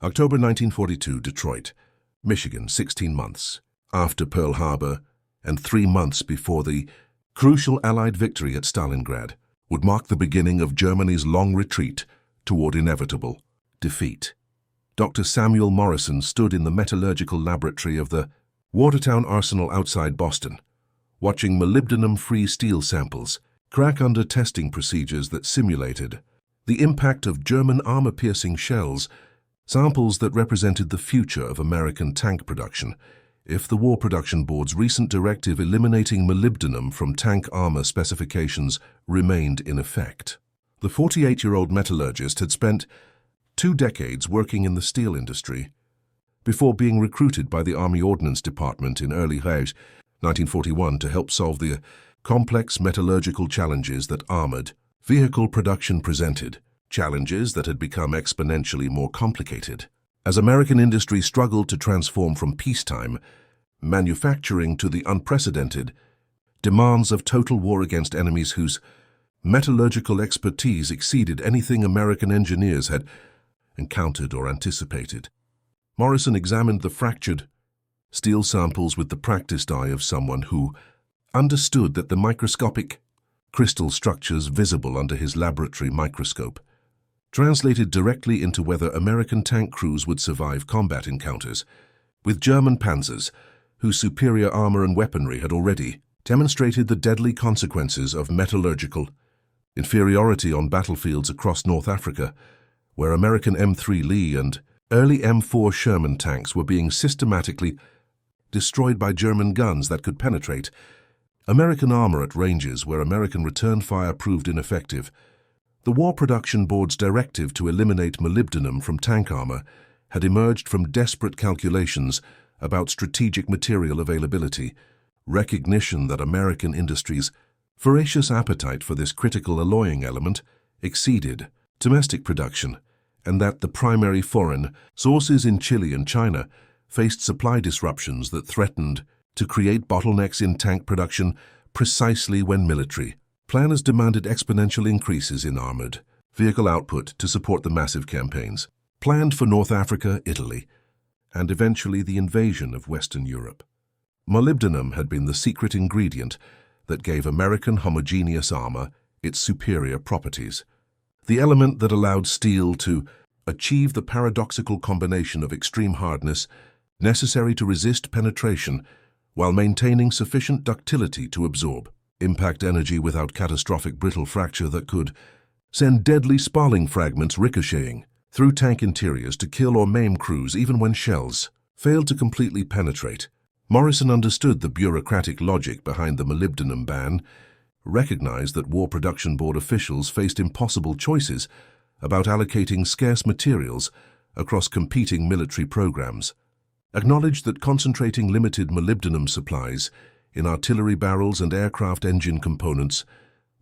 October 1942, Detroit, Michigan, 16 months after Pearl Harbor and 3 months before the crucial Allied victory at Stalingrad would mark the beginning of Germany's long retreat toward inevitable defeat. Dr. Samuel Morrison stood in the metallurgical laboratory of the Watertown Arsenal outside Boston, watching molybdenum-free steel samples crack under testing procedures that simulated the impact of German armor-piercing shells, samples that represented the future of American tank production if the War Production Board's recent directive eliminating molybdenum from tank armor specifications remained in effect. The 48-year-old metallurgist had spent 2 decades working in the steel industry before being recruited by the Army Ordnance Department in early 1941 to help solve the complex metallurgical challenges that armored vehicle production presented, challenges that had become exponentially more complicated as American industry struggled to transform from peacetime manufacturing to the unprecedented demands of total war against enemies whose metallurgical expertise exceeded anything American engineers had encountered or anticipated. Morrison examined the fractured steel samples with the practiced eye of someone who understood that the microscopic crystal structures visible under his laboratory microscope translated directly into whether American tank crews would survive combat encounters with German Panzers, whose superior armor and weaponry had already demonstrated the deadly consequences of metallurgical inferiority on battlefields across North Africa, where American M3 Lee and early M4 Sherman tanks were being systematically destroyed by German guns that could penetrate American armor at ranges where American return fire proved ineffective. The War Production Board's directive to eliminate molybdenum from tank armor had emerged from desperate calculations about strategic material availability, recognition that American industry's voracious appetite for this critical alloying element exceeded domestic production, and that the primary foreign sources in Chile and China faced supply disruptions that threatened to create bottlenecks in tank production precisely when military planners demanded exponential increases in armored vehicle output to support the massive campaigns planned for North Africa, Italy, and eventually the invasion of Western Europe. Molybdenum had been the secret ingredient that gave American homogeneous armor its superior properties, the element that allowed steel to achieve the paradoxical combination of extreme hardness necessary to resist penetration while maintaining sufficient ductility to absorb impact energy without catastrophic brittle fracture that could send deadly sparling fragments ricocheting through tank interiors to kill or maim crews even when shells failed to completely penetrate. Morrison understood the bureaucratic logic behind the molybdenum ban, recognized that War Production Board officials faced impossible choices about allocating scarce materials across competing military programs, acknowledged that concentrating limited molybdenum supplies in artillery barrels and aircraft engine components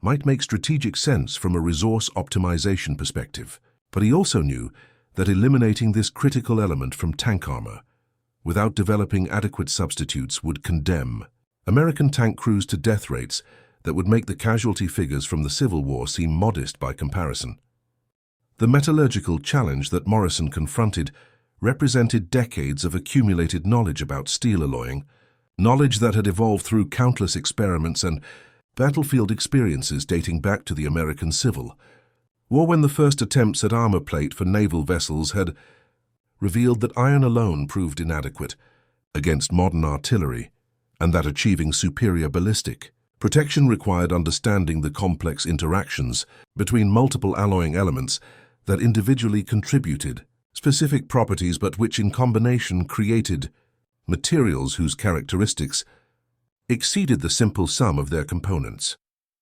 might make strategic sense from a resource optimization perspective. But he also knew that eliminating this critical element from tank armor without developing adequate substitutes would condemn American tank crews to death rates that would make the casualty figures from the Civil War seem modest by comparison. The metallurgical challenge that Morrison confronted represented decades of accumulated knowledge about steel alloying, knowledge that had evolved through countless experiments and battlefield experiences dating back to the American Civil War, when the first attempts at armor plate for naval vessels had revealed that iron alone proved inadequate against modern artillery, and that achieving superior ballistic protection required understanding the complex interactions between multiple alloying elements that individually contributed specific properties but which in combination created materials whose characteristics exceeded the simple sum of their components.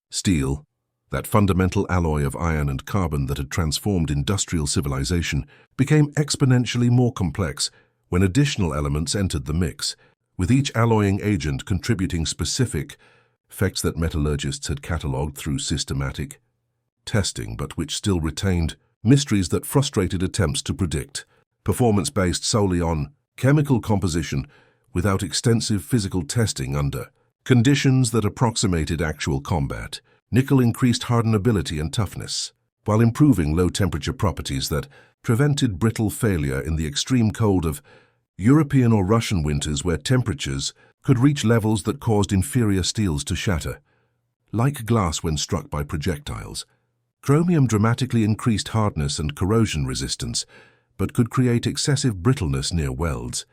Steel, that fundamental alloy of iron and carbon that had transformed industrial civilization, became exponentially more complex when additional elements entered the mix, with each alloying agent contributing specific effects that metallurgists had catalogued through systematic testing, but which still retained mysteries that frustrated attempts to predict. Performance based solely on chemical composition without extensive physical testing under conditions that approximated actual combat. Nickel increased hardenability and toughness, while improving low-temperature properties that prevented brittle failure in the extreme cold of European or Russian winters where temperatures could reach levels that caused inferior steels to shatter. Like glass when struck by projectiles, chromium dramatically increased hardness and corrosion resistance, but could create excessive brittleness near welds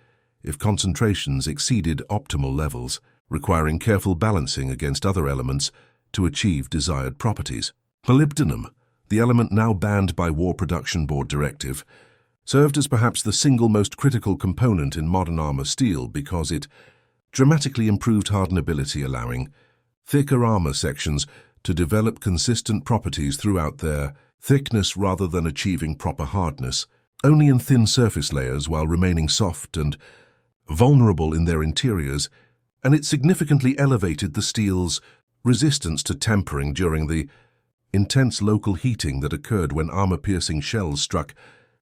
if concentrations exceeded optimal levels, requiring careful balancing against other elements to achieve desired properties. Molybdenum, the element now banned by War Production Board directive, served as perhaps the single most critical component in modern armor steel because it dramatically improved hardenability, allowing thicker armor sections to develop consistent properties throughout their thickness rather than achieving proper hardness only in thin surface layers while remaining soft and vulnerable in their interiors, and it significantly elevated the steel's resistance to tempering during the intense local heating that occurred when armor-piercing shells struck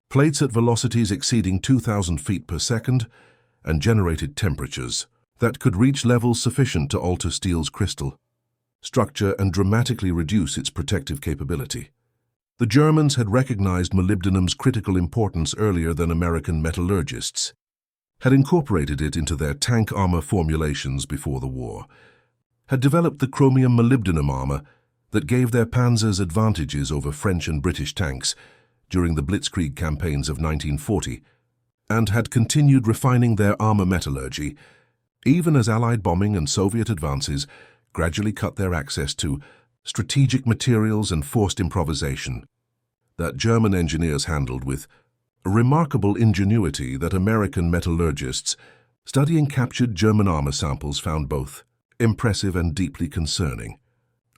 plates at velocities exceeding 2,000 feet per second and generated temperatures that could reach levels sufficient to alter steel's crystal structure and dramatically reduce its protective capability. The Germans had recognized molybdenum's critical importance earlier than American metallurgists had incorporated it into their tank armor formulations before the war, had developed the chromium molybdenum armor that gave their panzers advantages over French and British tanks during the Blitzkrieg campaigns of 1940, and had continued refining their armor metallurgy, even as Allied bombing and Soviet advances gradually cut their access to strategic materials and forced improvisation that German engineers handled with a remarkable ingenuity that American metallurgists studying captured German armor samples found both impressive and deeply concerning.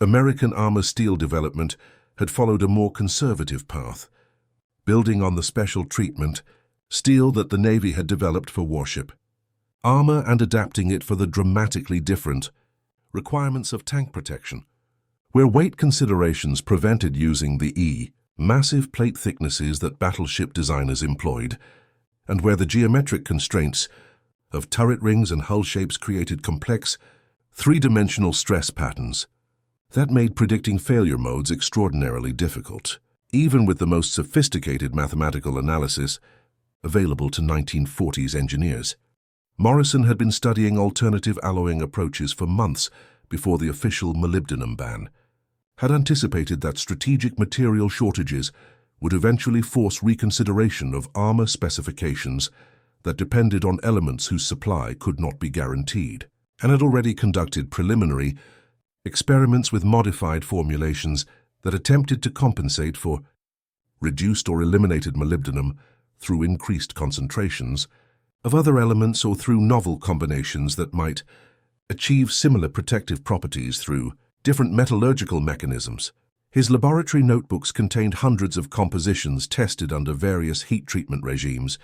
American armor steel development had followed a more conservative path, building on the special treatment steel that the Navy had developed for warship armor and adapting it for the dramatically different requirements of tank protection, where weight considerations prevented using the massive plate thicknesses that battleship designers employed, and where the geometric constraints of turret rings and hull shapes created complex, three-dimensional stress patterns that made predicting failure modes extraordinarily difficult, even with the most sophisticated mathematical analysis available to 1940s engineers. Morrison had been studying alternative alloying approaches for months before the official molybdenum ban, had anticipated that strategic material shortages would eventually force reconsideration of armor specifications that depended on elements whose supply could not be guaranteed, and had already conducted preliminary experiments with modified formulations that attempted to compensate for reduced or eliminated molybdenum through increased concentrations of other elements or through novel combinations that might achieve similar protective properties through different metallurgical mechanisms. His laboratory notebooks contained hundreds of compositions tested under various heat treatment regimes,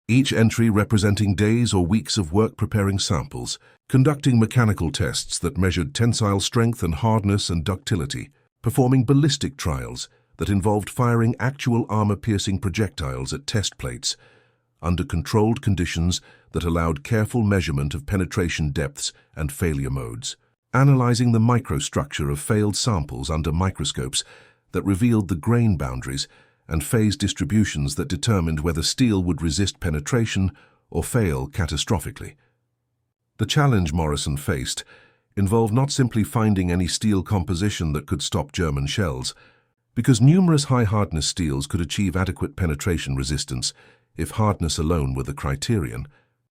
each entry representing days or weeks of work preparing samples, conducting mechanical tests that measured tensile strength and hardness and ductility, performing ballistic trials that involved firing actual armor-piercing projectiles at test plates under controlled conditions that allowed careful measurement of penetration depths and failure modes, analyzing the microstructure of failed samples under microscopes that revealed the grain boundaries and phase distributions that determined whether steel would resist penetration or fail catastrophically. The challenge Morrison faced involved not simply finding any steel composition that could stop German shells, because numerous high-hardness steels could achieve adequate penetration resistance if hardness alone were the criterion,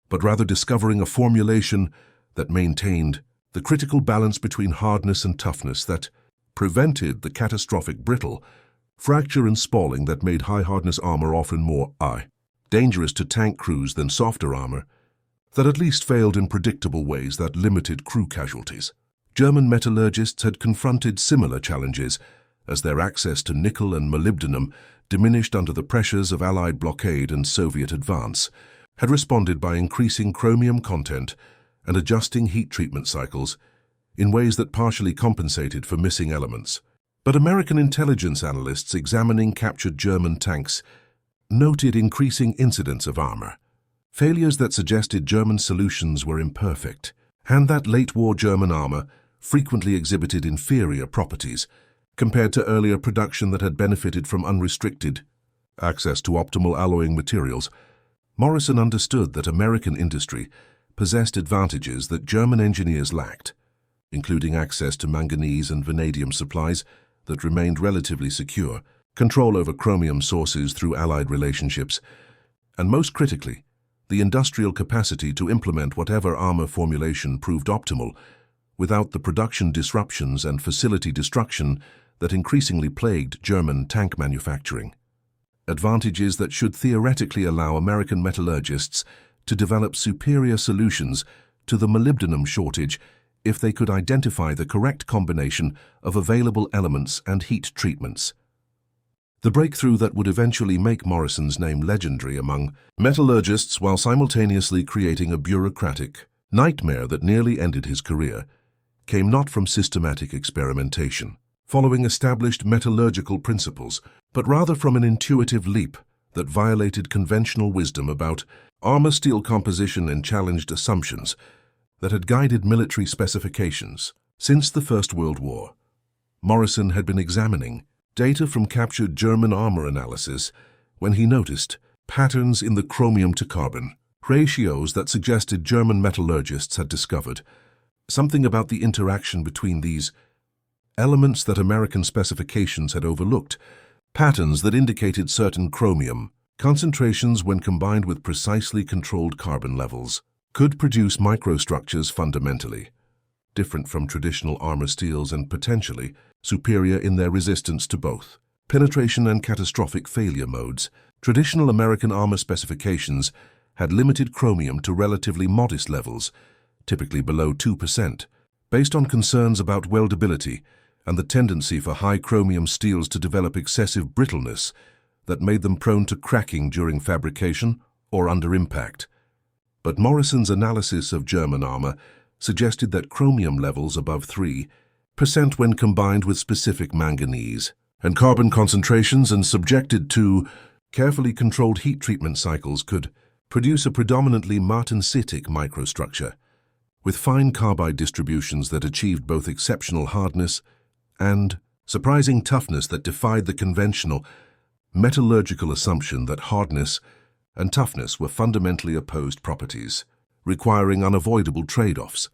but rather discovering a formulation that maintained the critical balance between hardness and toughness that prevented the catastrophic brittle, fracture and spalling that made high-hardness armor often more dangerous to tank crews than softer armor, that at least failed in predictable ways that limited crew casualties. German metallurgists had confronted similar challenges as their access to nickel and molybdenum diminished under the pressures of Allied blockade and Soviet advance, had responded by increasing chromium content and adjusting heat treatment cycles in ways that partially compensated for missing elements. But American intelligence analysts examining captured German tanks noted increasing incidents of armor, failures that suggested German solutions were imperfect, and that late-war German armor frequently exhibited inferior properties compared to earlier production that had benefited from unrestricted access to optimal alloying materials. Morrison understood that American industry possessed advantages that German engineers lacked, including access to manganese and vanadium supplies that remained relatively secure, control over chromium sources through allied relationships, and most critically, the industrial capacity to implement whatever armor formulation proved optimal without the production disruptions and facility destruction that increasingly plagued German tank manufacturing. Advantages that should theoretically allow American metallurgists to develop superior solutions to the molybdenum shortage if they could identify the correct combination of available elements and heat treatments. The breakthrough that would eventually make Morrison's name legendary among metallurgists while simultaneously creating a bureaucratic nightmare that nearly ended his career came not from systematic experimentation, following established metallurgical principles, but rather from an intuitive leap that violated conventional wisdom about armor steel composition and challenged assumptions that had guided military specifications. Since the First World War, Morrison had been examining data from captured German armor analysis when he noticed patterns in the chromium-to-carbon ratios that suggested German metallurgists had discovered something about the interaction between these elements that American specifications had overlooked, patterns that indicated certain chromium concentrations when combined with precisely controlled carbon levels could produce microstructures fundamentally different from traditional armor steels and potentially superior in their resistance to both penetration and catastrophic failure modes. Traditional American armor specifications had limited chromium to relatively modest levels, typically below 2%, based on concerns about weldability and the tendency for high chromium steels to develop excessive brittleness that made them prone to cracking during fabrication or under impact. But Morrison's analysis of German armor suggested that chromium levels above 3% when combined with specific manganese and carbon concentrations and subjected to carefully controlled heat treatment cycles could produce a predominantly martensitic microstructure, with fine carbide distributions that achieved both exceptional hardness and surprising toughness that defied the conventional metallurgical assumption that hardness and toughness were fundamentally opposed properties, requiring unavoidable trade-offs.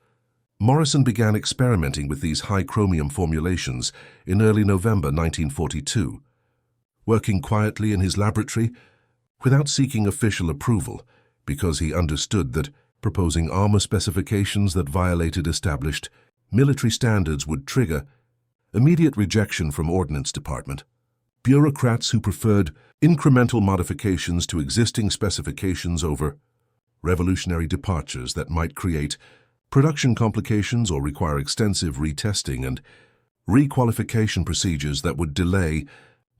Morrison began experimenting with these high chromium formulations in early November 1942, working quietly in his laboratory without seeking official approval because he understood that proposing armor specifications that violated established military standards would trigger immediate rejection from Ordnance Department. Bureaucrats who preferred incremental modifications to existing specifications over revolutionary departures that might create production complications or require extensive retesting and requalification procedures that would delay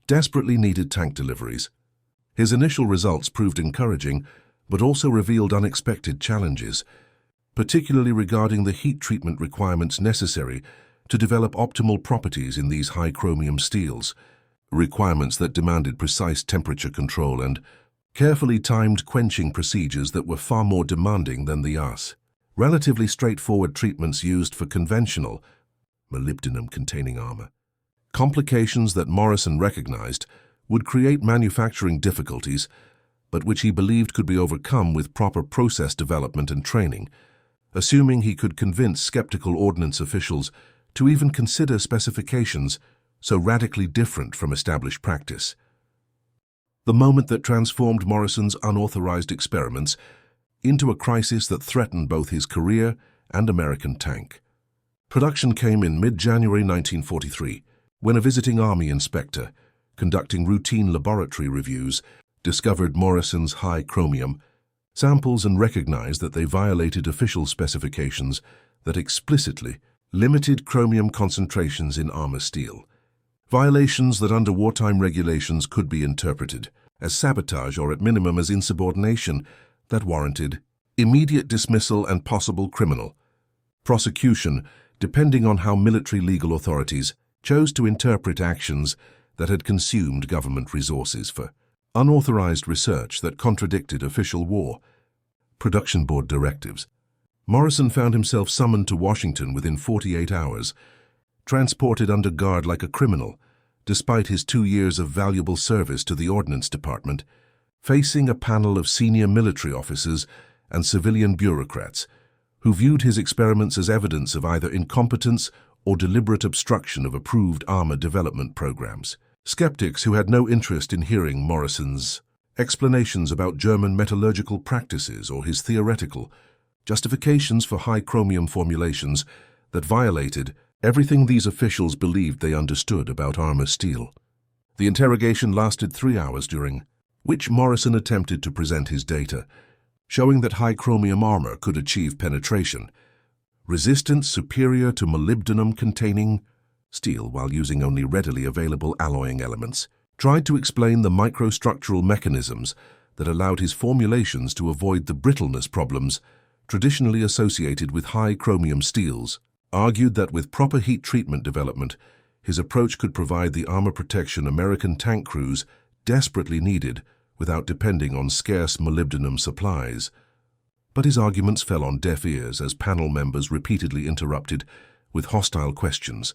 desperately needed tank deliveries. His initial results proved encouraging, but also revealed unexpected challenges, particularly regarding the heat treatment requirements necessary to develop optimal properties in these high chromium steels, requirements that demanded precise temperature control and carefully timed quenching procedures that were far more demanding than the relatively straightforward treatments used for conventional molybdenum-containing armor. Complications that Morrison recognized would create manufacturing difficulties, but which he believed could be overcome with proper process development and training, assuming he could convince skeptical ordnance officials to even consider specifications so radically different from established practice. The moment that transformed Morrison's unauthorized experiments into a crisis that threatened both his career and American tank. Production came in mid-January 1943, when a visiting Army inspector, conducting routine laboratory reviews, discovered Morrison's high chromium samples and recognized that they violated official specifications that explicitly limited chromium concentrations in armor steel. Violations that under wartime regulations could be interpreted as sabotage or at minimum as insubordination that warranted immediate dismissal and possible criminal prosecution, depending on how military legal authorities chose to interpret actions that had consumed government resources for unauthorized research that contradicted official war production board directives. Morrison found himself summoned to Washington within 48 hours, transported under guard like a criminal, despite his 2 years of valuable service to the Ordnance Department, facing a panel of senior military officers and civilian bureaucrats who viewed his experiments as evidence of either incompetence or deliberate obstruction of approved armor development programs. Skeptics who had no interest in hearing Morrison's explanations about German metallurgical practices or his theoretical justifications for high chromium formulations that violated everything these officials believed they understood about armor steel. The interrogation lasted 3 hours, during which Morrison attempted to present his data, showing that high chromium armor could achieve penetration, resistance superior to molybdenum-containing steel while using only readily available alloying elements, tried to explain the microstructural mechanisms that allowed his formulations to avoid the brittleness problems traditionally associated with high chromium steels, argued that with proper heat treatment development, his approach could provide the armor protection American tank crews desperately needed without depending on scarce molybdenum supplies. But his arguments fell on deaf ears as panel members repeatedly interrupted with hostile questions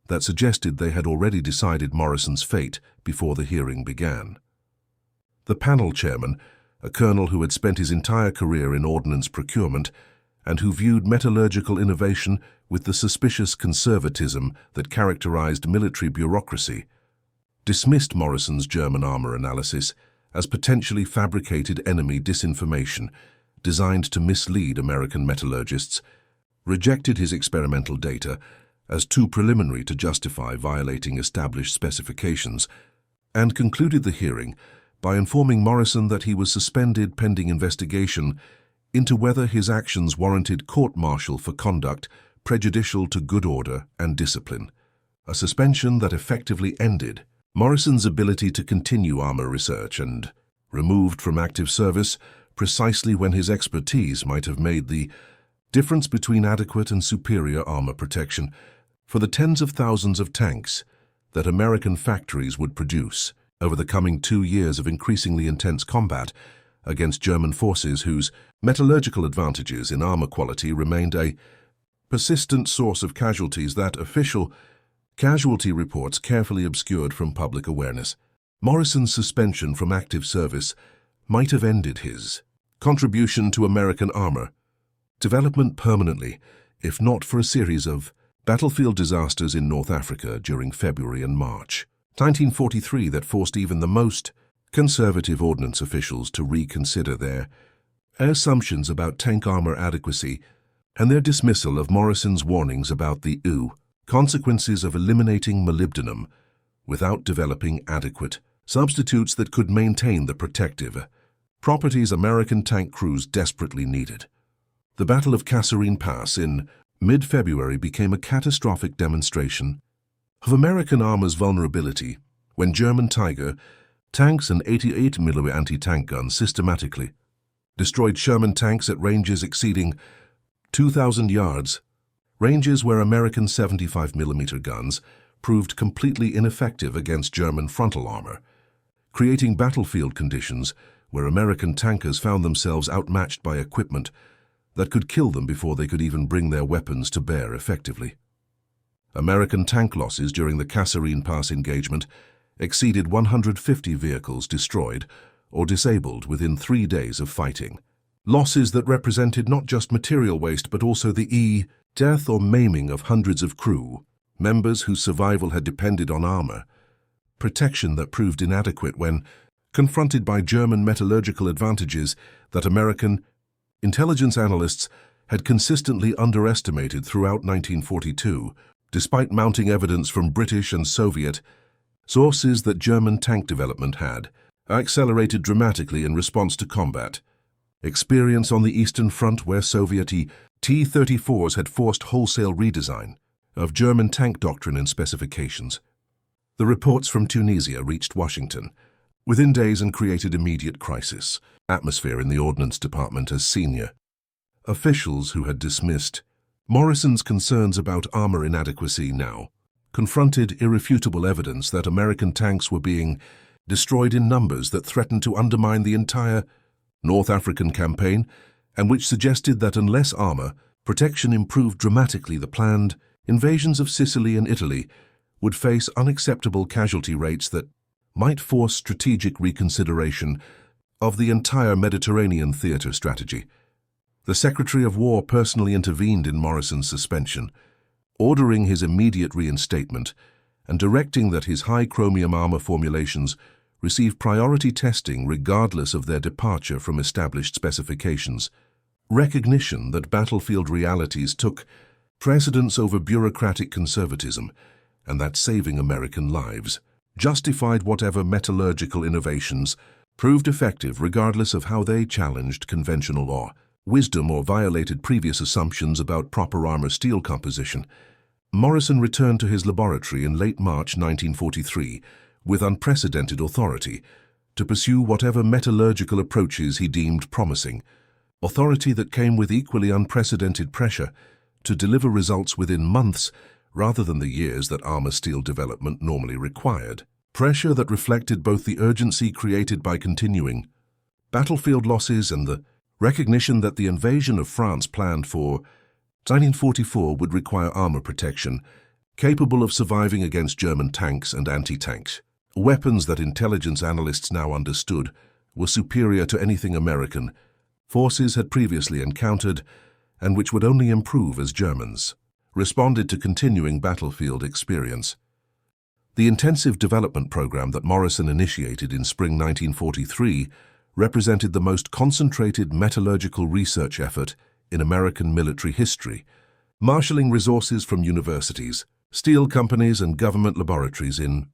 that suggested they had already decided Morrison's fate before the hearing began. The panel chairman, a colonel who had spent his entire career in ordnance procurement and who viewed metallurgical innovation with the suspicious conservatism that characterized military bureaucracy, dismissed Morrison's German armor analysis as potentially fabricated enemy disinformation designed to mislead American metallurgists, rejected his experimental data as too preliminary to justify violating established specifications, and concluded the hearing by informing Morrison that he was suspended pending investigation into whether his actions warranted court-martial for conduct prejudicial to good order and discipline, a suspension that effectively ended Morrison's ability to continue armor research and removed from active service precisely when his expertise might have made the difference between adequate and superior armor protection for the tens of thousands of tanks that American factories would produce over the coming 2 years of increasingly intense combat against German forces whose metallurgical advantages in armor quality remained a persistent source of casualties that official casualty reports carefully obscured from public awareness. Morrison's suspension from active service might have ended his contribution to American armor development permanently, if not for a series of battlefield disasters in North Africa during February and March 1943 that forced even the most conservative ordnance officials to reconsider their assumptions about tank armor adequacy and their dismissal of Morrison's warnings about the consequences of eliminating molybdenum without developing adequate substitutes that could maintain the protective properties American tank crews desperately needed. The Battle of Kasserine Pass in mid-February became a catastrophic demonstration of American armor's vulnerability when German Tiger tanks and 88mm anti-tank guns systematically destroyed Sherman tanks at ranges exceeding 2,000 yards, ranges where American 75mm guns proved completely ineffective against German frontal armor, creating battlefield conditions where American tankers found themselves outmatched by equipment that could kill them before they could even bring their weapons to bear effectively. American tank losses during the Kasserine Pass engagement exceeded 150 vehicles destroyed or disabled within 3 days of fighting. Losses that represented not just material waste but also the death or maiming of hundreds of crew members whose survival had depended on armor, protection that proved inadequate when confronted by German metallurgical advantages that American intelligence analysts had consistently underestimated throughout 1942, despite mounting evidence from British and Soviet sources that German tank development had accelerated dramatically in response to combat. Experience on the Eastern Front, where Soviet T-34s had forced wholesale redesign of German tank doctrine and specifications. The reports from Tunisia reached Washington within days and created immediate crisis atmosphere in the Ordnance Department as senior officials who had dismissed Morrison's concerns about armor inadequacy now confronted irrefutable evidence that American tanks were being destroyed in numbers that threatened to undermine the entire North African campaign and which suggested that unless armor protection improved dramatically, the planned invasions of Sicily and Italy would face unacceptable casualty rates that might force strategic reconsideration of the entire Mediterranean theater strategy. The Secretary of War personally intervened in Morrison's suspension, ordering his immediate reinstatement and directing that his high chromium armor formulations receive priority testing regardless of their departure from established specifications. Recognition that battlefield realities took precedence over bureaucratic conservatism and that saving American lives justified whatever metallurgical innovations proved effective regardless of how they challenged conventional law, wisdom, or violated previous assumptions about proper armor steel composition. Morrison returned to his laboratory in late March 1943 with unprecedented authority to pursue whatever metallurgical approaches he deemed promising, authority that came with equally unprecedented pressure to deliver results within months rather than the years that armor steel development normally required. Pressure that reflected both the urgency created by continuing battlefield losses and the recognition that the invasion of France planned for 1944 would require armor protection capable of surviving against German tanks and anti-tanks, weapons that intelligence analysts now understood were superior to anything American forces had previously encountered and which would only improve as Germans responded to continuing battlefield experience. The intensive development program that Morrison initiated in spring 1943 represented the most concentrated metallurgical research effort in American military history, marshalling resources from universities, steel companies, and government laboratories in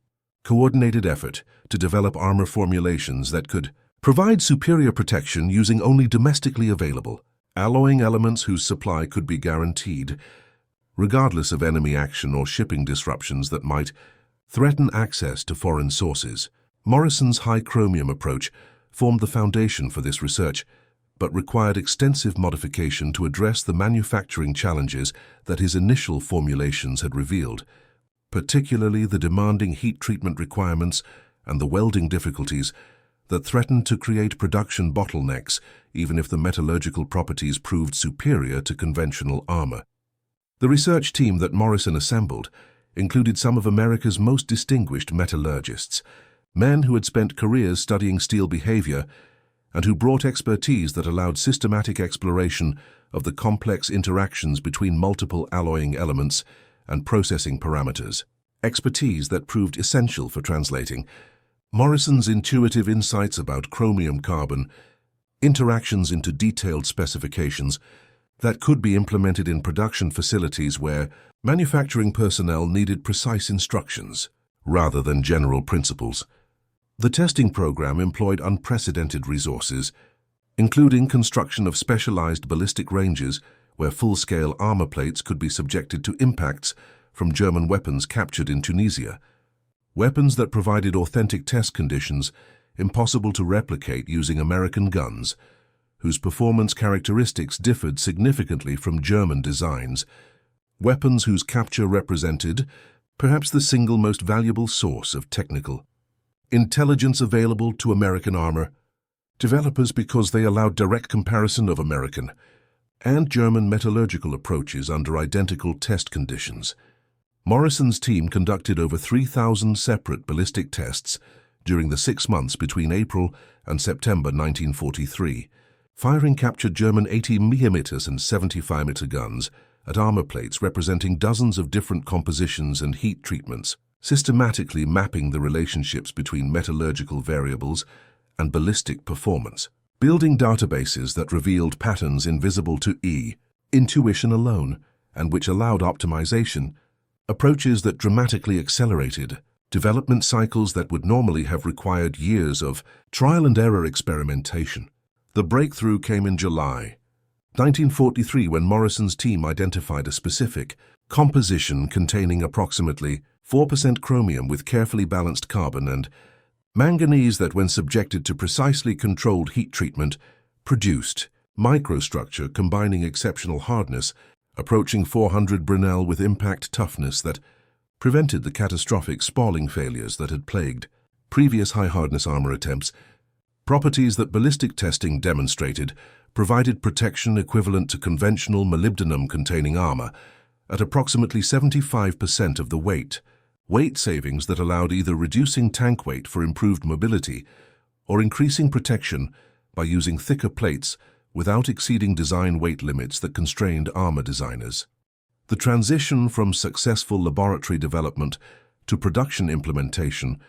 coordinated effort to develop armor formulations that could provide superior protection using only domestically available alloying elements whose supply could be guaranteed, regardless of enemy action or shipping disruptions that might threaten access to foreign sources. Morrison's high chromium approach formed the foundation for this research, but required extensive modification to address the manufacturing challenges that his initial formulations had revealed, particularly the demanding heat treatment requirements and the welding difficulties that threatened to create production bottlenecks even if the metallurgical properties proved superior to conventional armor. The research team that Morrison assembled included some of America's most distinguished metallurgists, men who had spent careers studying steel behavior and who brought expertise that allowed systematic exploration of the complex interactions between multiple alloying elements and processing parameters, expertise that proved essential for translating Morrison's intuitive insights about chromium-carbon interactions into detailed specifications that could be implemented in production facilities where manufacturing personnel needed precise instructions rather than general principles. The testing program employed unprecedented resources, including construction of specialized ballistic ranges where full-scale armor plates could be subjected to impacts from German weapons captured in Tunisia, weapons that provided authentic test conditions impossible to replicate using American guns, whose performance characteristics differed significantly from German designs, weapons whose capture represented perhaps the single most valuable source of technical intelligence available to American armor developers because they allowed direct comparison of American and German metallurgical approaches under identical test conditions. Morrison's team conducted over 3,000 separate ballistic tests during the 6 months between April and September 1943, firing captured German 80mm and 75mm guns at armor plates representing dozens of different compositions and heat treatments, systematically mapping the relationships between metallurgical variables and ballistic performance, building databases that revealed patterns invisible to intuition alone and which allowed optimization, approaches that dramatically accelerated development cycles that would normally have required years of trial-and-error experimentation. The breakthrough came in July 1943 when Morrison's team identified a specific composition containing approximately 4% chromium with carefully balanced carbon and manganese that, when subjected to precisely controlled heat treatment, produced microstructure combining exceptional hardness approaching 400 Brinell with impact toughness that prevented the catastrophic spalling failures that had plagued previous high-hardness armor attempts. Properties that ballistic testing demonstrated provided protection equivalent to conventional molybdenum-containing armor at approximately 75% of the weight savings that allowed either reducing tank weight for improved mobility or increasing protection by using thicker plates without exceeding design weight limits that constrained armor designers. The transition from successful laboratory development to production implementation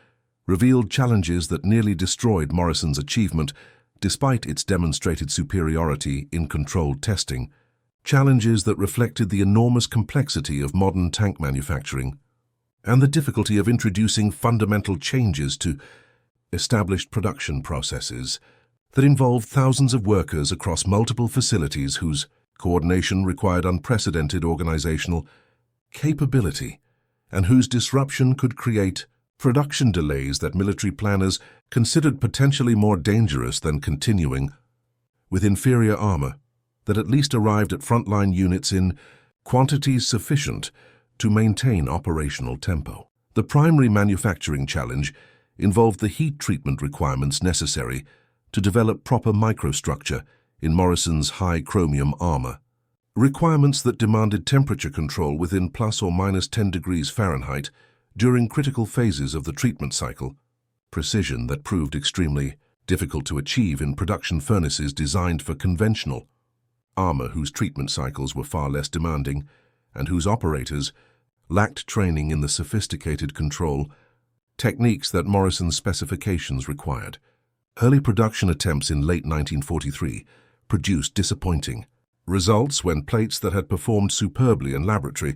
revealed challenges that nearly destroyed Morrison's achievement despite its demonstrated superiority in controlled testing, challenges that reflected the enormous complexity of modern tank manufacturing and the difficulty of introducing fundamental changes to established production processes that involved thousands of workers across multiple facilities whose coordination required unprecedented organizational capability and whose disruption could create production delays that military planners considered potentially more dangerous than continuing with inferior armor that at least arrived at frontline units in quantities sufficient to maintain operational tempo. The primary manufacturing challenge involved the heat treatment requirements necessary to develop proper microstructure in Morrison's high chromium armor, requirements that demanded temperature control within plus or minus 10 degrees Fahrenheit during critical phases of the treatment cycle, precision that proved extremely difficult to achieve in production furnaces designed for conventional armor whose treatment cycles were far less demanding and whose operators lacked training in the sophisticated control techniques that Morrison's specifications required. Early production attempts in late 1943 produced disappointing results when plates that had performed superbly in laboratory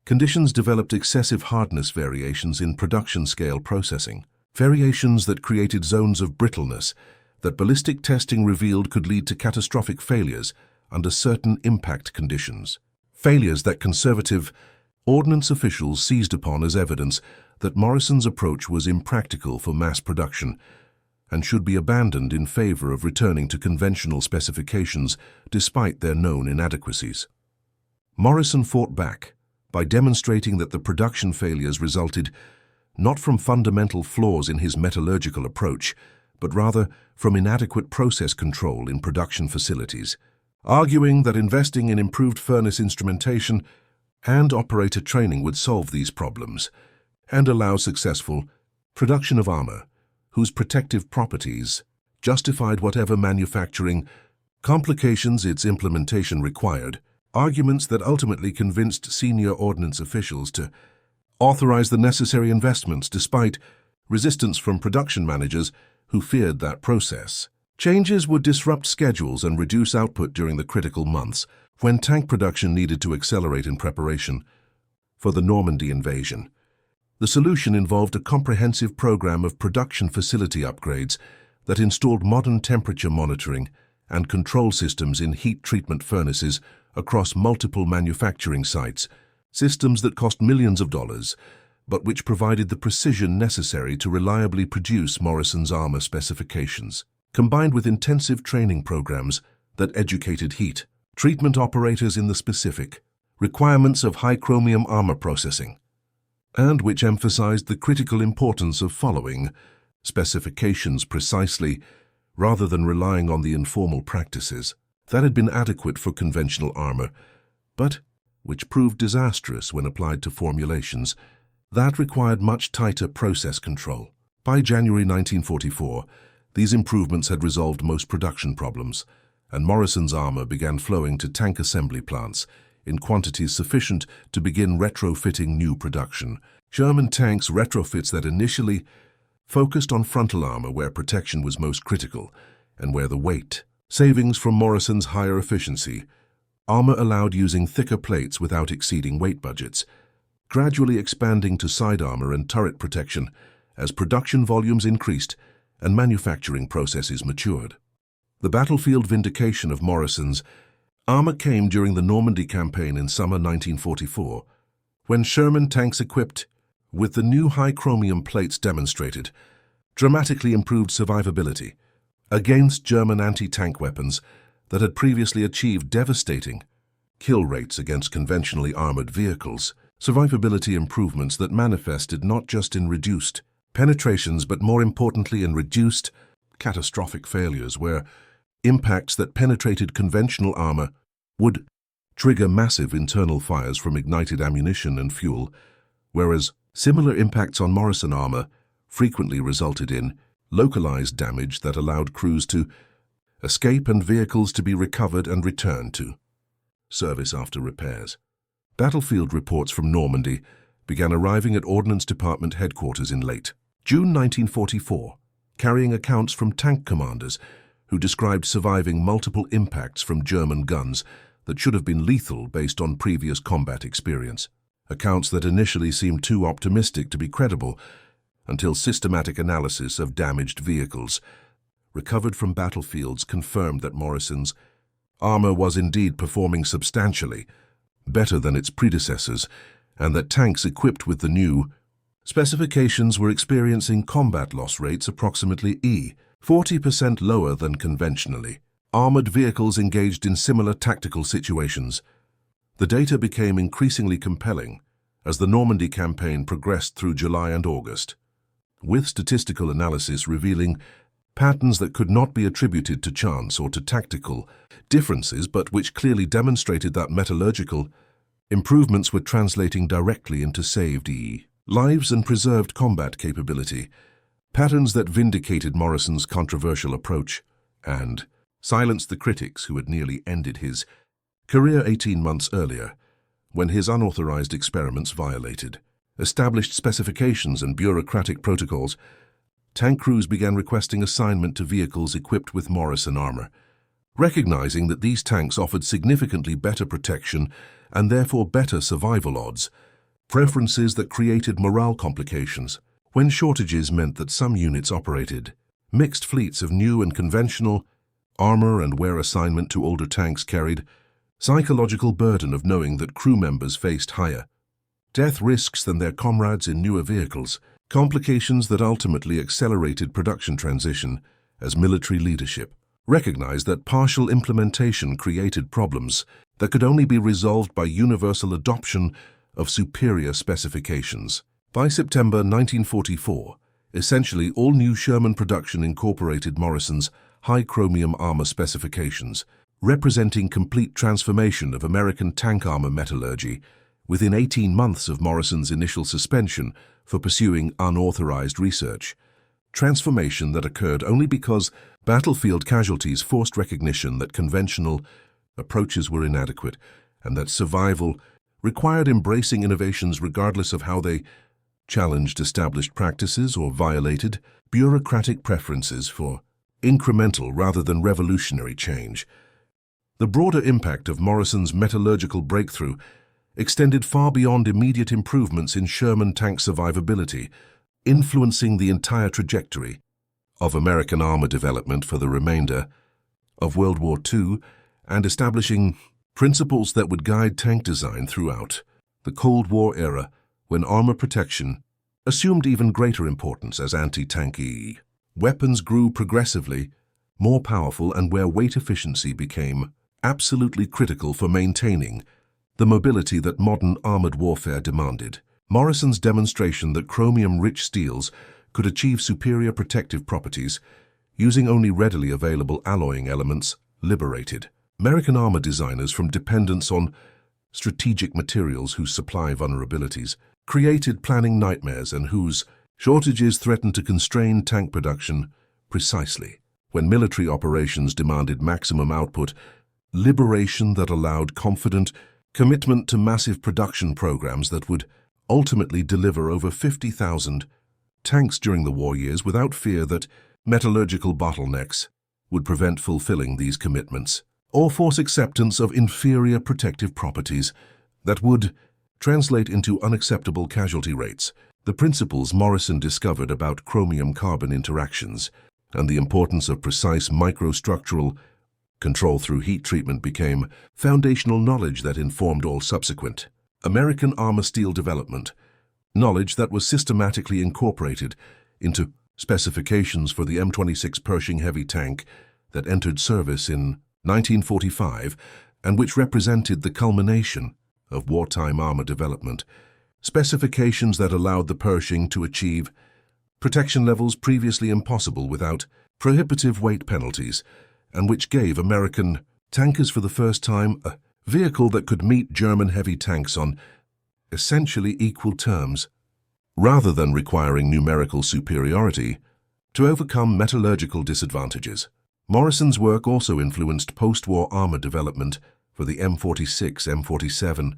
conditions developed excessive hardness variations in production-scale processing, variations that created zones of brittleness that ballistic testing revealed could lead to catastrophic failures under certain impact conditions, failures that conservative ordnance officials seized upon as evidence that Morrison's approach was impractical for mass production and should be abandoned in favor of returning to conventional specifications despite their known inadequacies. Morrison fought back by demonstrating that the production failures resulted not from fundamental flaws in his metallurgical approach, but rather from inadequate process control in production facilities, arguing that investing in improved furnace instrumentation and operator training would solve these problems and allow successful production of armor whose protective properties justified whatever manufacturing complications its implementation required, arguments that ultimately convinced senior ordnance officials to authorize the necessary investments despite resistance from production managers who feared that process. Changes would disrupt schedules and reduce output during the critical months when tank production needed to accelerate in preparation for the Normandy invasion. The solution involved a comprehensive program of production facility upgrades that installed modern temperature monitoring and control systems in heat treatment furnaces across multiple manufacturing sites, systems that cost millions of dollars, but which provided the precision necessary to reliably produce Morrison's armor specifications, combined with intensive training programs that educated heat treatment operators in the specific requirements of high chromium armor processing, and which emphasized the critical importance of following specifications precisely rather than relying on the informal practices that had been adequate for conventional armor, but which proved disastrous when applied to formulations that required much tighter process control. By January 1944, these improvements had resolved most production problems, and Morrison's armor began flowing to tank assembly plants in quantities sufficient to begin retrofitting new production. German tanks retrofits that initially focused on frontal armor where protection was most critical and where the weight savings from Morrison's higher efficiency. Armor allowed using thicker plates without exceeding weight budgets, gradually expanding to side armor and turret protection as production volumes increased and manufacturing processes matured. The battlefield vindication of Morrison's armor came during the Normandy campaign in summer 1944, when Sherman tanks equipped with the new high chromium plates demonstrated dramatically improved survivability against German anti-tank weapons that had previously achieved devastating kill rates against conventionally armored vehicles, survivability improvements that manifested not just in reduced penetrations but more importantly in reduced catastrophic failures where impacts that penetrated conventional armor would trigger massive internal fires from ignited ammunition and fuel, whereas similar impacts on Morrison armor frequently resulted in localized damage that allowed crews to escape and vehicles to be recovered and returned to service after repairs. Battlefield reports from Normandy began arriving at Ordnance Department headquarters in late June 1944, carrying accounts from tank commanders who described surviving multiple impacts from German guns that should have been lethal based on previous combat experience. Accounts that initially seemed too optimistic to be credible until systematic analysis of damaged vehicles recovered from battlefields confirmed that Morrison's armor was indeed performing substantially better than its predecessors, and that tanks equipped with the new specifications were experiencing combat loss rates approximately 40% lower than conventionally armored vehicles engaged in similar tactical situations. The data became increasingly compelling as the Normandy campaign progressed through July and August, with statistical analysis revealing patterns that could not be attributed to chance or to tactical differences, but which clearly demonstrated that metallurgical improvements were translating directly into saved lives and preserved combat capability, patterns that vindicated Morrison's controversial approach and silenced the critics who had nearly ended his career 18 months earlier when his unauthorized experiments violated established specifications and bureaucratic protocols. Tank crews began requesting assignment to vehicles equipped with Morrison armor, recognizing that these tanks offered significantly better protection and therefore better survival odds, preferences that created morale complications when shortages meant that some units operated mixed fleets of new and conventional armor, and where assignment to older tanks carried psychological burden of knowing that crew members faced higher death risks than their comrades in newer vehicles, complications that ultimately accelerated production transition as military leadership recognized that partial implementation created problems that could only be resolved by universal adoption of superior specifications. By September 1944, essentially all new Sherman production incorporated Morrison's high chromium armor specifications, representing complete transformation of American tank armor metallurgy within 18 months of Morrison's initial suspension for pursuing unauthorized research. Transformation that occurred only because battlefield casualties forced recognition that conventional approaches were inadequate and that survival required embracing innovations regardless of how they challenged established practices or violated bureaucratic preferences for incremental rather than revolutionary change. The broader impact of Morrison's metallurgical breakthrough extended far beyond immediate improvements in Sherman tank survivability, influencing the entire trajectory of American armor development for the remainder of World War II and establishing principles that would guide tank design throughout the Cold War era, when armor protection assumed even greater importance as anti-tank weapons grew progressively more powerful and where weight efficiency became absolutely critical for maintaining the mobility that modern armored warfare demanded. Morrison's demonstration that chromium-rich steels could achieve superior protective properties using only readily available alloying elements liberated American armor designers from dependence on strategic materials whose supply vulnerabilities created planning nightmares and whose shortages threatened to constrain tank production precisely when military operations demanded maximum output. Liberation that allowed confident commitment to massive production programs that would ultimately deliver over 50,000 tanks during the war years without fear that metallurgical bottlenecks would prevent fulfilling these commitments or force acceptance of inferior protective properties that would translate into unacceptable casualty rates. The principles Morrison discovered about chromium-carbon interactions and the importance of precise microstructural control through heat treatment became foundational knowledge that informed all subsequent American armor steel development, knowledge that was systematically incorporated into specifications for the M26 Pershing heavy tank that entered service in 1945 and which represented the culmination of wartime armor development, specifications that allowed the Pershing to achieve protection levels previously impossible without prohibitive weight penalties, and which gave American tankers for the first time a vehicle that could meet German heavy tanks on essentially equal terms, rather than requiring numerical superiority to overcome metallurgical disadvantages. Morrison's work also influenced post-war armor development for the M46, M47,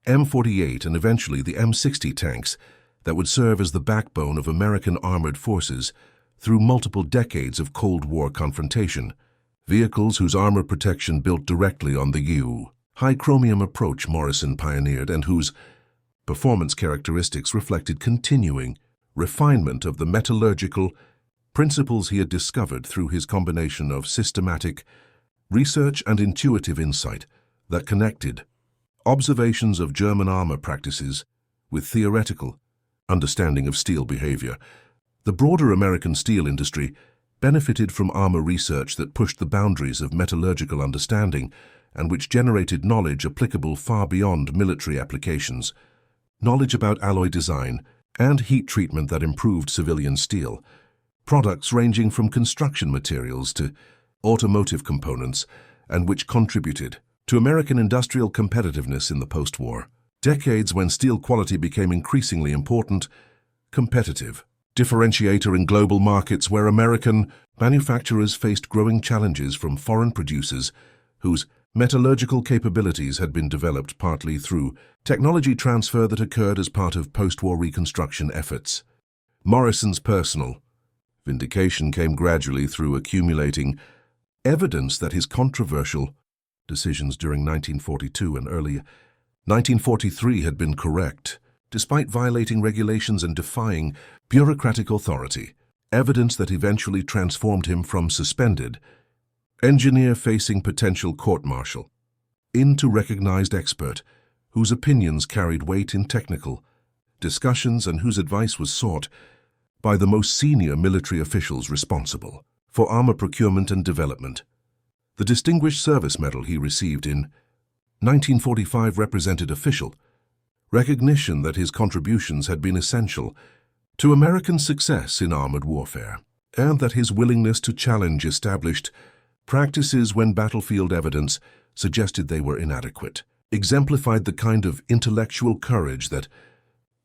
M48, and eventually the M60 tanks that would serve as the backbone of American armored forces through multiple decades of Cold War confrontation, vehicles whose armor protection built directly on the high chromium approach Morrison pioneered and whose performance characteristics reflected continuing refinement of the metallurgical principles he had discovered through his combination of systematic research and intuitive insight that connected observations of German armor practices with theoretical understanding of steel behavior. The broader American steel industry benefited from armor research that pushed the boundaries of metallurgical understanding and which generated knowledge applicable far beyond military applications, knowledge about alloy design and heat treatment that improved civilian steel, products ranging from construction materials to automotive components, and which contributed to American industrial competitiveness in the post-war decades when steel quality became increasingly important, competitive differentiator in global markets where American manufacturers faced growing challenges from foreign producers whose metallurgical capabilities had been developed partly through technology transfer that occurred as part of post-war reconstruction efforts. Morrison's personal vindication came gradually through accumulating evidence that his controversial decisions during 1942 and early 1943 had been correct, despite violating regulations and defying bureaucratic authority, evidence that eventually transformed him from suspended engineer facing potential court-martial into recognized expert whose opinions carried weight in technical discussions and whose advice was sought by the most senior military officials responsible for armor procurement and development. The Distinguished Service Medal he received in 1945 represented official recognition that his contributions had been essential to American success in armored warfare, and that his willingness to challenge established practices when battlefield evidence suggested they were inadequate exemplified the kind of intellectual courage that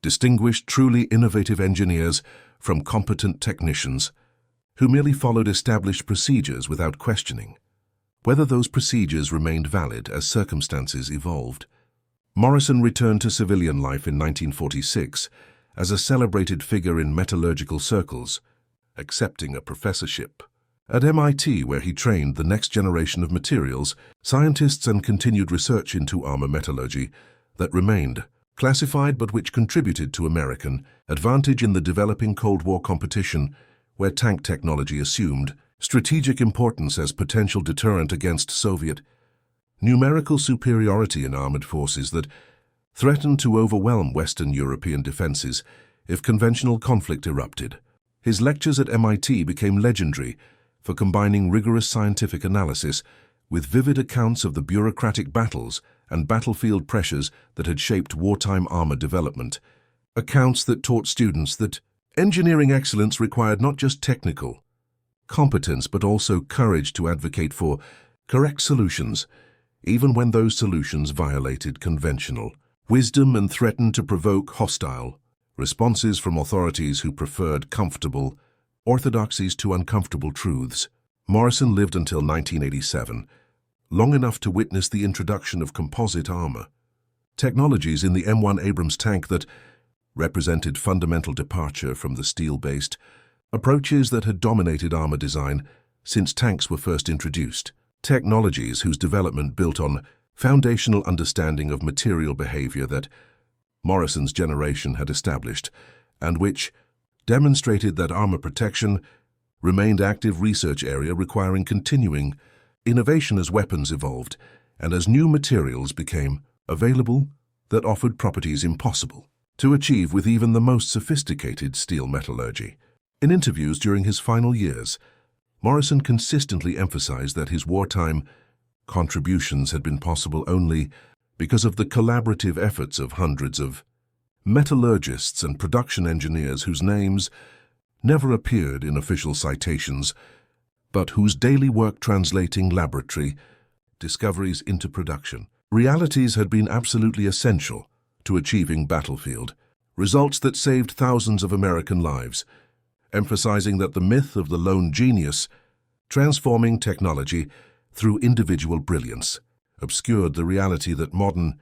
distinguished truly innovative engineers from competent technicians who merely followed established procedures without questioning whether those procedures remained valid as circumstances evolved. Morrison returned to civilian life in 1946 as a celebrated figure in metallurgical circles, accepting a professorship at MIT, where he trained the next generation of materials scientists and continued research into armor metallurgy that remained classified but which contributed to American advantage in the developing Cold War competition, where tank technology assumed strategic importance as potential deterrent against Soviet numerical superiority in armored forces that threatened to overwhelm Western European defenses if conventional conflict erupted. His lectures at MIT became legendary for combining rigorous scientific analysis with vivid accounts of the bureaucratic battles and battlefield pressures that had shaped wartime armor development, accounts that taught students that engineering excellence required not just technical competence but also courage to advocate for correct solutions, even when those solutions violated conventional wisdom and threatened to provoke hostile responses from authorities who preferred comfortable orthodoxies to uncomfortable truths. Morrison lived until 1987, long enough to witness the introduction of composite armor, technologies in the M1 Abrams tank that represented fundamental departure from the steel-based approaches that had dominated armor design since tanks were first introduced, technologies whose development built on foundational understanding of material behavior that Morrison's generation had established, and which demonstrated that armor protection remained active research area requiring continuing innovation as weapons evolved and as new materials became available that offered properties impossible to achieve with even the most sophisticated steel metallurgy. In interviews during his final years, Morrison consistently emphasized that his wartime contributions had been possible only because of the collaborative efforts of hundreds of metallurgists and production engineers whose names never appeared in official citations, but whose daily work translating laboratory discoveries into production realities had been absolutely essential to achieving battlefield results that saved thousands of American lives, emphasizing that the myth of the lone genius transforming technology through individual brilliance obscured the reality that modern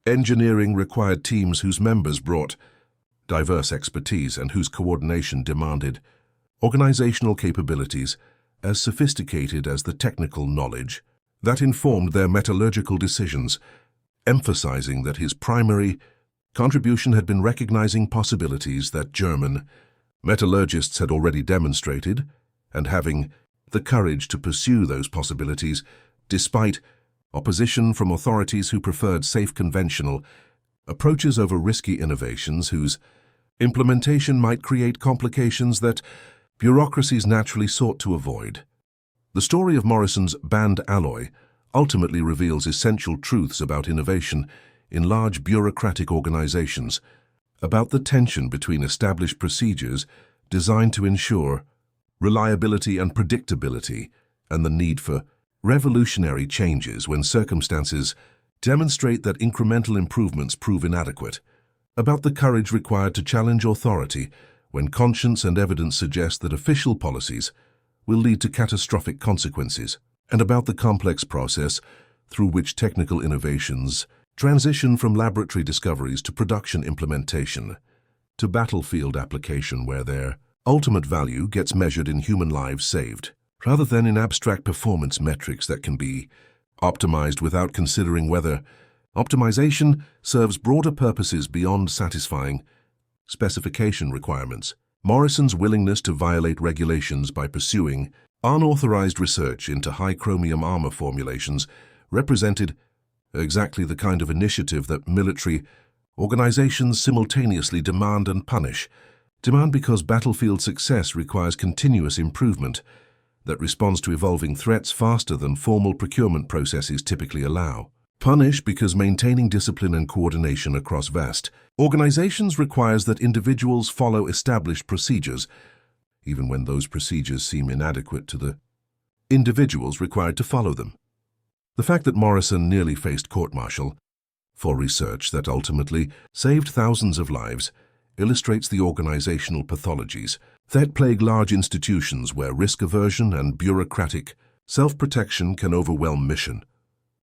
engineering required teams whose members brought diverse expertise and whose coordination demanded organizational capabilities as sophisticated as the technical knowledge that informed their metallurgical decisions, emphasizing that his primary contribution had been recognizing possibilities that German metallurgists had already demonstrated and having the courage to pursue those possibilities despite opposition from authorities who preferred safe conventional approaches over risky innovations whose implementation might create complications that bureaucracies naturally sought to avoid. The story of Morrison's band alloy ultimately reveals essential truths about innovation in large bureaucratic organizations, about the tension between established procedures designed to ensure reliability and predictability, and the need for revolutionary changes when circumstances demonstrate that incremental improvements prove inadequate, about the courage required to challenge authority when conscience and evidence suggest that official policies will lead to catastrophic consequences, and about the complex process through which technical innovations transition from laboratory discoveries to production implementation, to battlefield application where their ultimate value gets measured in human lives saved, rather than in abstract performance metrics that can be optimized without considering whether optimization serves broader purposes beyond satisfying specification requirements. Morrison's willingness to violate regulations by pursuing unauthorized research into high-chromium armor formulations represented exactly the kind of initiative that military organizations simultaneously demand and punish. Demand because battlefield success requires continuous improvement that responds to evolving threats faster than formal procurement processes typically allow. Punish because maintaining discipline and coordination across vast organizations requires that individuals follow established procedures, even when those procedures seem inadequate to the individuals required to follow them. The fact that Morrison nearly faced court-martial for research that ultimately saved thousands of lives illustrates the organizational pathologies that plague large institutions where risk aversion and bureaucratic self-protection can overwhelm mission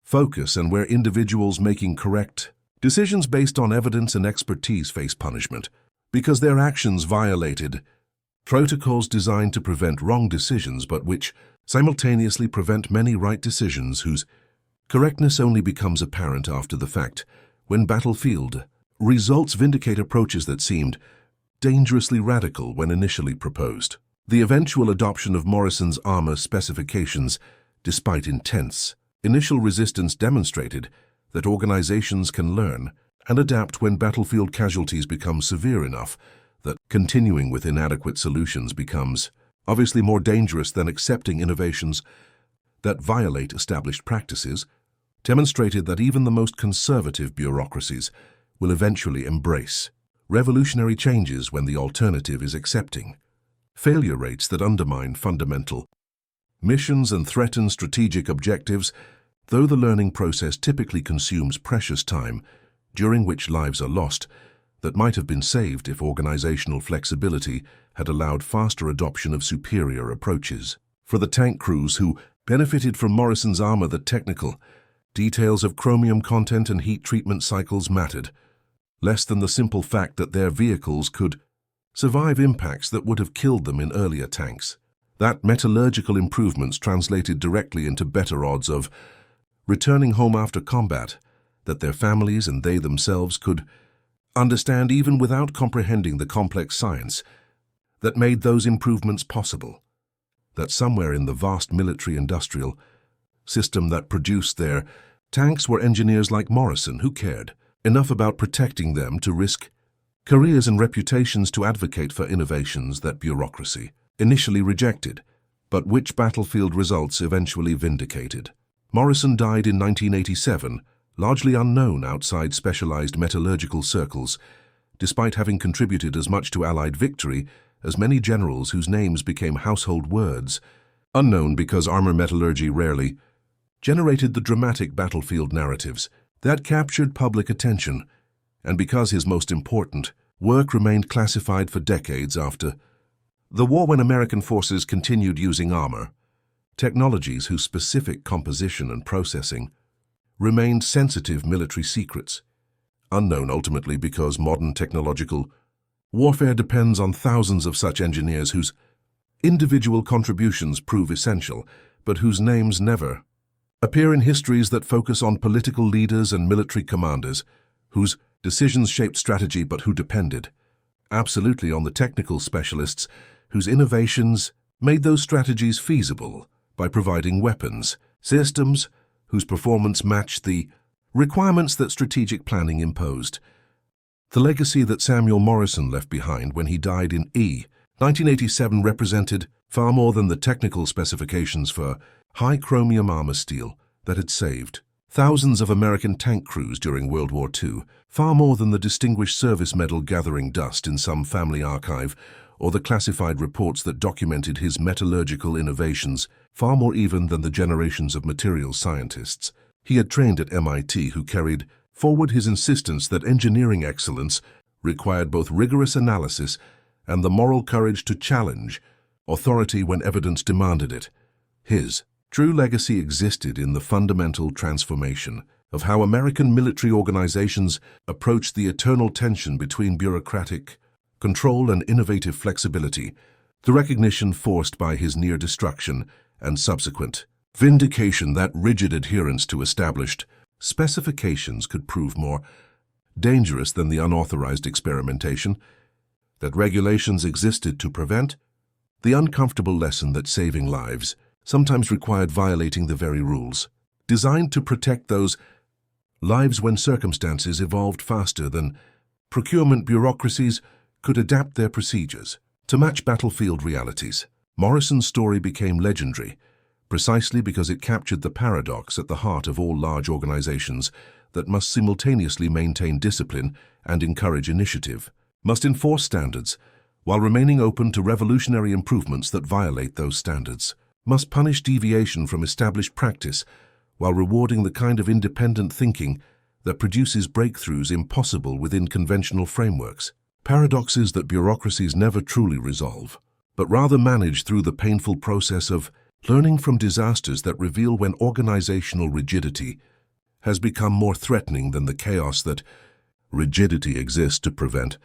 focus, and where individuals making correct decisions based on evidence and expertise face punishment because their actions violated protocols designed to prevent wrong decisions but which simultaneously prevent many right decisions whose correctness only becomes apparent after the fact, when battlefield results vindicate approaches that seemed dangerously radical when initially proposed. The eventual adoption of Morrison's armor specifications, despite intense initial resistance, demonstrated that organizations can learn and adapt when battlefield casualties become severe enough that continuing with inadequate solutions becomes obviously more dangerous than accepting innovations that violate established practices, demonstrated that even the most conservative bureaucracies will eventually embrace revolutionary changes when the alternative is accepting failure rates that undermine fundamental missions and threaten strategic objectives, though the learning process typically consumes precious time, during which lives are lost, that might have been saved if organizational flexibility had allowed faster adoption of superior approaches. For the tank crews who benefited from Morrison's armor, the technical details of chromium content and heat treatment cycles mattered, less than the simple fact that their vehicles could survive impacts that would have killed them in earlier tanks. That metallurgical improvements translated directly into better odds of returning home after combat, that their families and they themselves could understand even without comprehending the complex science that made those improvements possible, that somewhere in the vast military-industrial system that produced their tanks were engineers like Morrison who cared enough about protecting them to risk careers and reputations to advocate for innovations that bureaucracy initially rejected, but which battlefield results eventually vindicated. Morrison died in 1987, largely unknown outside specialized metallurgical circles, despite having contributed as much to Allied victory as many generals whose names became household words, unknown because armor metallurgy rarely generated the dramatic battlefield narratives That captured public attention, and because his most important work remained classified for decades after the war, when American forces continued using armor, technologies whose specific composition and processing remained sensitive military secrets, unknown ultimately because modern technological warfare depends on thousands of such engineers whose individual contributions prove essential, but whose names never appear in histories that focus on political leaders and military commanders, whose decisions shaped strategy but who depended absolutely on the technical specialists whose innovations made those strategies feasible by providing weapons, systems whose performance matched the requirements that strategic planning imposed. The legacy that Samuel Morrison left behind when he died in 1987 represented far more than the technical specifications for high chromium armor steel that had saved thousands of American tank crews during World War II, far more than the Distinguished Service Medal gathering dust in some family archive, or the classified reports that documented his metallurgical innovations, far more even than the generations of materials scientists he had trained at MIT who carried forward his insistence that engineering excellence required both rigorous analysis and the moral courage to challenge authority when evidence demanded it. His true legacy existed in the fundamental transformation of how American military organizations approached the eternal tension between bureaucratic control and innovative flexibility, the recognition forced by his near destruction and subsequent vindication that rigid adherence to established specifications could prove more dangerous than the unauthorized experimentation, that regulations existed to prevent the uncomfortable lesson that saving lives sometimes required violating the very rules designed to protect those lives when circumstances evolved faster than procurement bureaucracies could adapt their procedures to match battlefield realities. Morrison's story became legendary precisely because it captured the paradox at the heart of all large organizations that must simultaneously maintain discipline and encourage initiative, must enforce standards while remaining open to revolutionary improvements that violate those standards, must punish deviation from established practice while rewarding the kind of independent thinking that produces breakthroughs impossible within conventional frameworks, paradoxes that bureaucracies never truly resolve, but rather manage through the painful process of learning from disasters that reveal when organizational rigidity has become more threatening than the chaos that rigidity exists to prevent.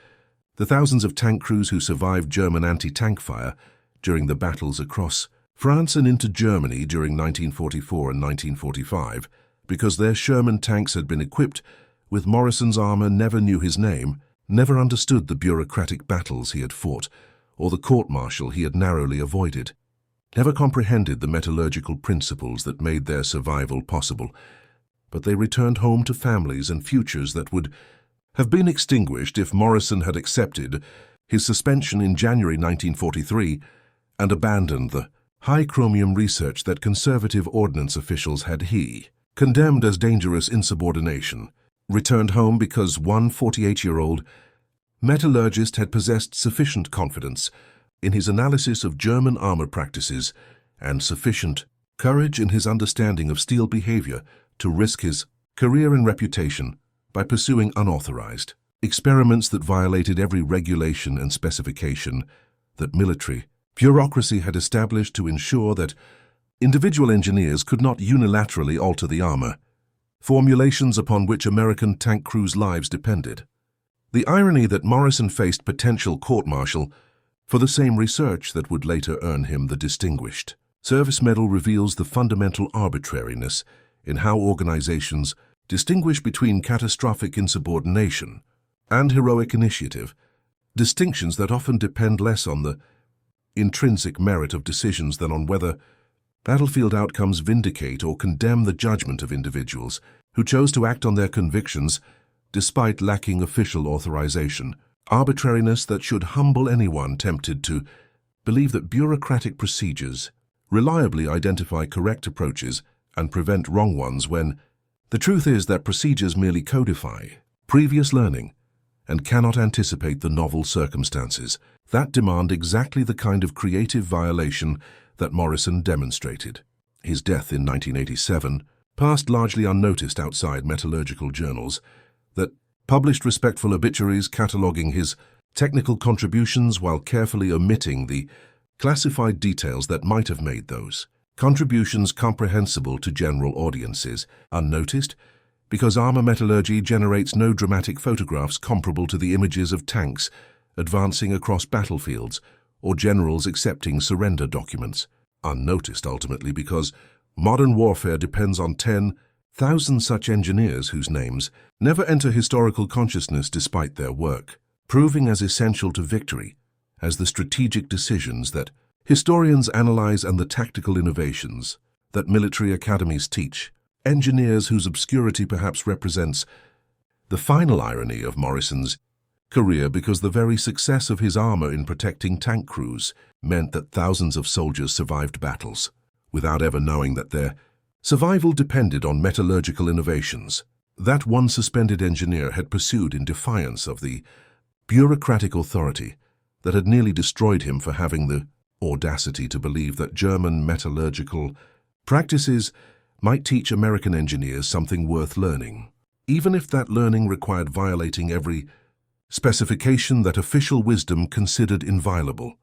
The thousands of tank crews who survived German anti-tank fire during the battles across France and into Germany during 1944 and 1945, because their Sherman tanks had been equipped with Morrison's armor, never knew his name, never understood the bureaucratic battles he had fought or the court-martial he had narrowly avoided, never comprehended the metallurgical principles that made their survival possible, but they returned home to families and futures that would have been extinguished if Morrison had accepted his suspension in January 1943 and abandoned the high chromium research that conservative ordnance officials had condemned as dangerous insubordination, returned home because one 48-year-old metallurgist had possessed sufficient confidence in his analysis of German armor practices and sufficient courage in his understanding of steel behavior to risk his career and reputation by pursuing unauthorized experiments that violated every regulation and specification that military bureaucracy had established to ensure that individual engineers could not unilaterally alter the armor, formulations upon which American tank crews' lives depended. The irony that Morrison faced potential court-martial for the same research that would later earn him the Distinguished Service Medal reveals the fundamental arbitrariness in how organizations distinguish between catastrophic insubordination and heroic initiative, distinctions that often depend less on the intrinsic merit of decisions than on whether battlefield outcomes vindicate or condemn the judgment of individuals who chose to act on their convictions despite lacking official authorization, arbitrariness that should humble anyone tempted to believe that bureaucratic procedures reliably identify correct approaches and prevent wrong ones when the truth is that procedures merely codify previous learning and cannot anticipate the novel circumstances that demand exactly the kind of creative violation that Morrison demonstrated. His death in 1987 passed largely unnoticed outside metallurgical journals, that published respectful obituaries cataloguing his technical contributions while carefully omitting the classified details that might have made those contributions comprehensible to general audiences, unnoticed, because armor metallurgy generates no dramatic photographs comparable to the images of tanks advancing across battlefields or generals accepting surrender documents. Unnoticed ultimately because modern warfare depends on 10,000 such engineers whose names never enter historical consciousness despite their work, proving as essential to victory as the strategic decisions that historians analyze and the tactical innovations that military academies teach. Engineers whose obscurity perhaps represents the final irony of Morrison's career, because the very success of his armor in protecting tank crews meant that thousands of soldiers survived battles without ever knowing that their survival depended on metallurgical innovations that one suspended engineer had pursued in defiance of the bureaucratic authority that had nearly destroyed him for having the audacity to believe that German metallurgical practices might teach American engineers something worth learning, even if that learning required violating every specification that official wisdom considered inviolable.